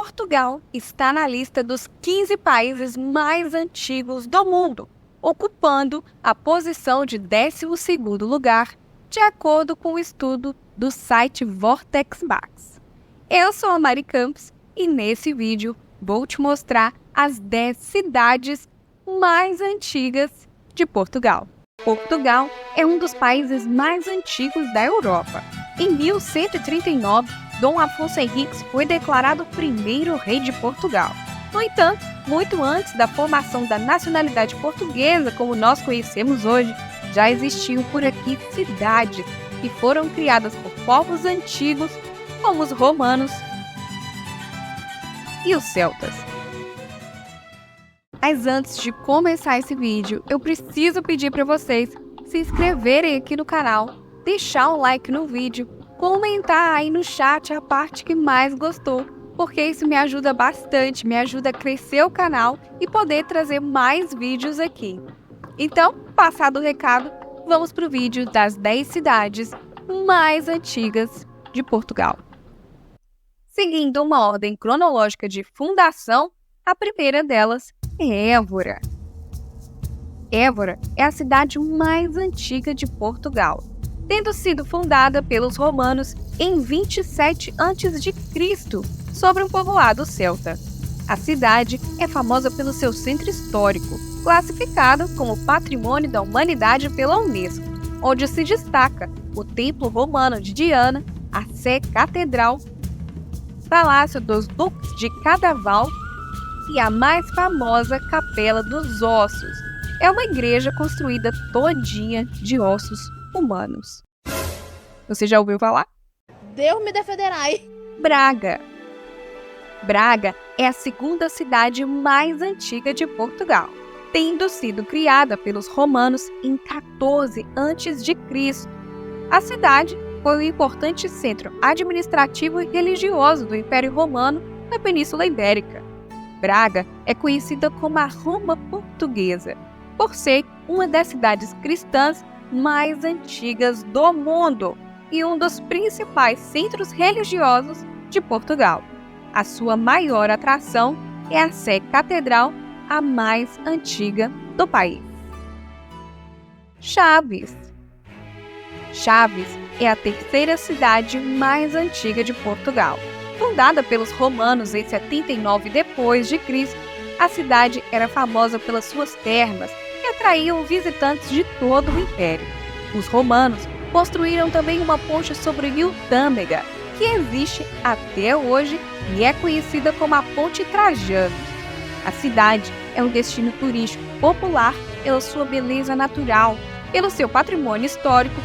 Portugal está na lista dos 15 países mais antigos do mundo, ocupando a posição de 12º lugar, de acordo com o estudo do site Vortex Max. Eu sou a Mari Campos e nesse vídeo vou te mostrar as 10 cidades mais antigas de Portugal. Portugal é um dos países mais antigos da Europa. Em 1139, Dom Afonso Henriques foi declarado o primeiro rei de Portugal. No entanto, muito antes da formação da nacionalidade portuguesa como nós conhecemos hoje, já existiam por aqui cidades que foram criadas por povos antigos, como os romanos e os celtas. Mas antes de começar esse vídeo, eu preciso pedir para vocês se inscreverem aqui no canal, deixar um like no vídeo, comentar aí no chat a parte que mais gostou, porque isso me ajuda bastante, me ajuda a crescer o canal e poder trazer mais vídeos aqui. Então, passado o recado, vamos para o vídeo das 10 cidades mais antigas de Portugal. Seguindo uma ordem cronológica de fundação, a primeira delas é Évora. Évora é a cidade mais antiga de Portugal, tendo sido fundada pelos romanos em 27 a.C., sobre um povoado celta. A cidade é famosa pelo seu centro histórico, classificado como Patrimônio da Humanidade pela Unesco, onde se destaca o Templo Romano de Diana, a Sé Catedral, Palácio dos Duques de Cadaval e a mais famosa Capela dos Ossos. É uma igreja construída todinha de ossos humanos. Você já ouviu falar? Deus me defenderai. Braga. Braga é a segunda cidade mais antiga de Portugal, tendo sido criada pelos romanos em 14 a.C. A cidade foi um importante centro administrativo e religioso do Império Romano na Península Ibérica. Braga é conhecida como a Roma portuguesa, por ser uma das cidades cristãs mais antigas do mundo e um dos principais centros religiosos de Portugal. A sua maior atração é a Sé Catedral, a mais antiga do país. Chaves. Chaves é a terceira cidade mais antiga de Portugal. Fundada pelos romanos em 79 d.C., a cidade era famosa pelas suas termas que atraíam visitantes de todo o Império. Os romanos construíram também uma ponte sobre o rio Tâmega, que existe até hoje e é conhecida como a Ponte Trajana. A cidade é um destino turístico popular pela sua beleza natural, pelo seu patrimônio histórico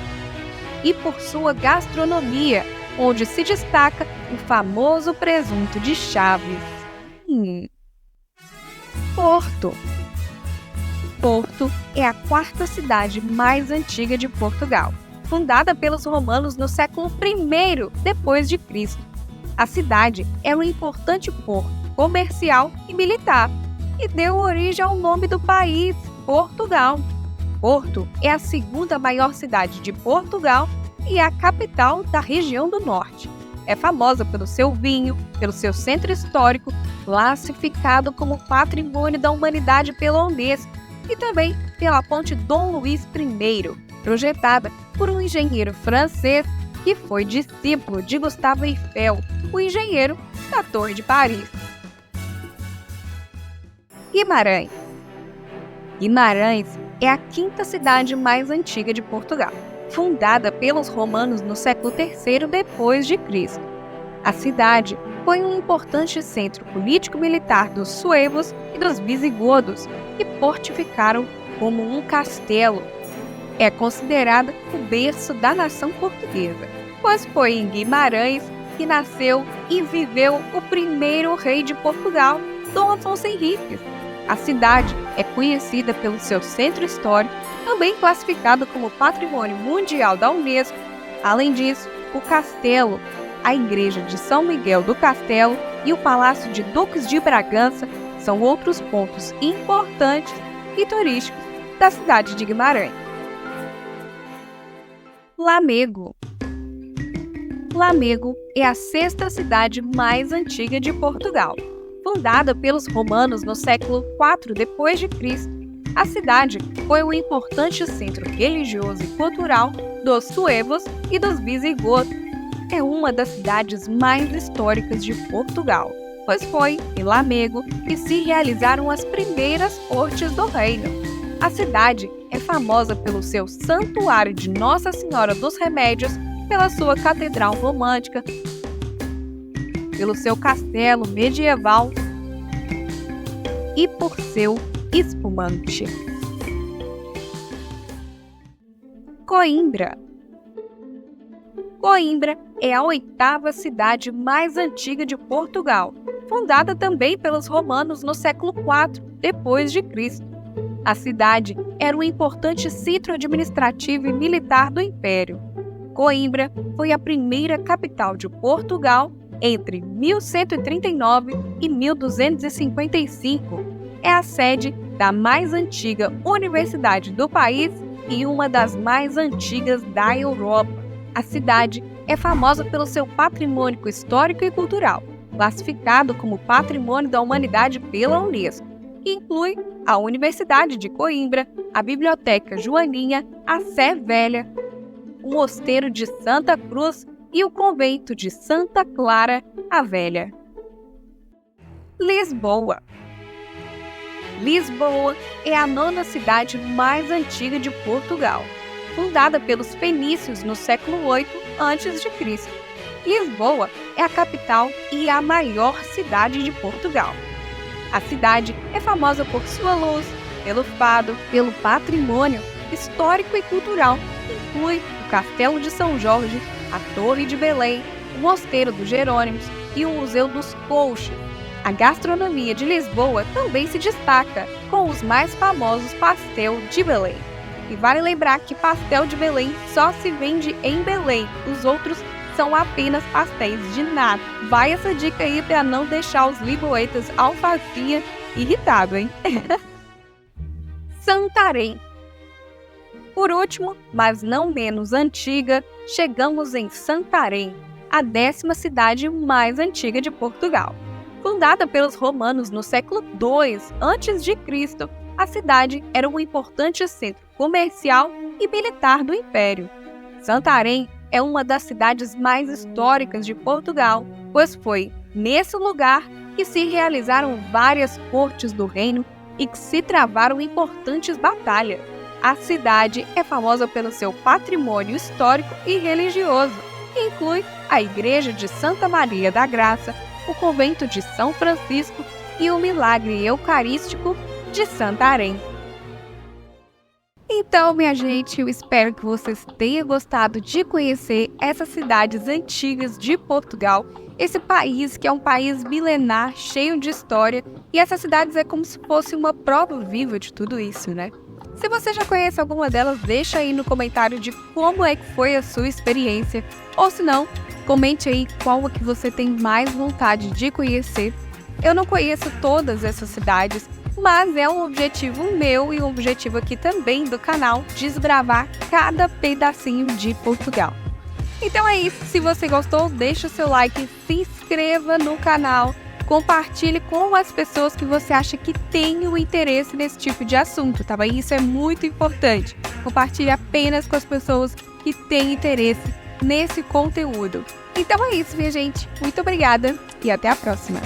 e por sua gastronomia, onde se destaca o famoso presunto de Chaves. Porto. Porto é a quarta cidade mais antiga de Portugal, fundada pelos romanos no século I d.C. A cidade é um importante porto comercial e militar e deu origem ao nome do país, Portugal. Porto é a segunda maior cidade de Portugal e a capital da região do Norte. É famosa pelo seu vinho, pelo seu centro histórico, classificado como Patrimônio da Humanidade pela Unesco, e também pela Ponte Dom Luís I, projetada por um engenheiro francês que foi discípulo de Gustave Eiffel, o engenheiro da Torre de Paris. Guimarães. Guimarães é a quinta cidade mais antiga de Portugal, fundada pelos romanos no século III d.C. A cidade foi um importante centro político-militar dos suevos e dos visigodos, que fortificaram como um castelo. É considerada o berço da nação portuguesa, pois foi em Guimarães que nasceu e viveu o primeiro rei de Portugal, Dom Afonso Henriques. A cidade é conhecida pelo seu centro histórico, também classificado como Patrimônio Mundial da Unesco. Além disso, o castelo, a Igreja de São Miguel do Castelo e o Palácio de Duques de Bragança são outros pontos importantes e turísticos da cidade de Guimarães. Lamego. Lamego é a sexta cidade mais antiga de Portugal. Fundada pelos romanos no século IV d.C., a cidade foi um importante centro religioso e cultural dos suevos e dos visigodos. É uma das cidades mais históricas de Portugal, pois foi em Lamego que se realizaram as primeiras cortes do reino. A cidade é famosa pelo seu Santuário de Nossa Senhora dos Remédios, pela sua catedral romântica, pelo seu castelo medieval e por seu espumante. Coimbra. Coimbra é a oitava cidade mais antiga de Portugal, fundada também pelos romanos no século IV d.C. A cidade era um importante centro administrativo e militar do Império. Coimbra foi a primeira capital de Portugal entre 1139 e 1255. É a sede da mais antiga universidade do país e uma das mais antigas da Europa. A cidade é famosa pelo seu patrimônio histórico e cultural, classificado como Patrimônio da Humanidade pela Unesco, que inclui a Universidade de Coimbra, a Biblioteca Joaninha, a Sé Velha, o Mosteiro de Santa Cruz e o Convento de Santa Clara a Velha. Lisboa. Lisboa é a nona cidade mais antiga de Portugal, fundada pelos fenícios no século VIII a.C. Lisboa é a capital e a maior cidade de Portugal. A cidade é famosa por sua luz, pelo fado, pelo patrimônio histórico e cultural, que inclui o Castelo de São Jorge, a Torre de Belém, o Mosteiro dos Jerônimos e o Museu dos Coches. A gastronomia de Lisboa também se destaca, com os mais famosos pastel de Belém. E vale lembrar que pastel de Belém só se vende em Belém, os outros são apenas pastéis de nata. Vai essa dica aí para não deixar os lisboetas alfacinha irritado, hein? Santarém. Por último, mas não menos antiga, chegamos em Santarém, a 10ª cidade mais antiga de Portugal. Fundada pelos romanos no século II a.C., a cidade era um importante centro comercial e militar do Império. Santarém é uma das cidades mais históricas de Portugal, pois foi nesse lugar que se realizaram várias cortes do reino e que se travaram importantes batalhas. A cidade é famosa pelo seu patrimônio histórico e religioso, que inclui a Igreja de Santa Maria da Graça, o Convento de São Francisco e o Milagre Eucarístico de Santarém. Então, minha gente, eu espero que vocês tenham gostado de conhecer essas cidades antigas de Portugal, esse país que é um país milenar, cheio de história, e essas cidades é como se fosse uma prova viva de tudo isso, né? Se você já conhece alguma delas, deixa aí no comentário de como é que foi a sua experiência, ou se não, comente aí qual é que você tem mais vontade de conhecer. Eu não conheço todas essas cidades, mas é um objetivo meu e um objetivo aqui também do canal desbravar cada pedacinho de Portugal. Então é isso, se você gostou, deixa o seu like, se inscreva no canal, compartilhe com as pessoas que você acha que têm o interesse nesse tipo de assunto, tá bem? Isso é muito importante. Compartilhe apenas com as pessoas que têm interesse nesse conteúdo. Então é isso, minha gente. Muito obrigada e até a próxima.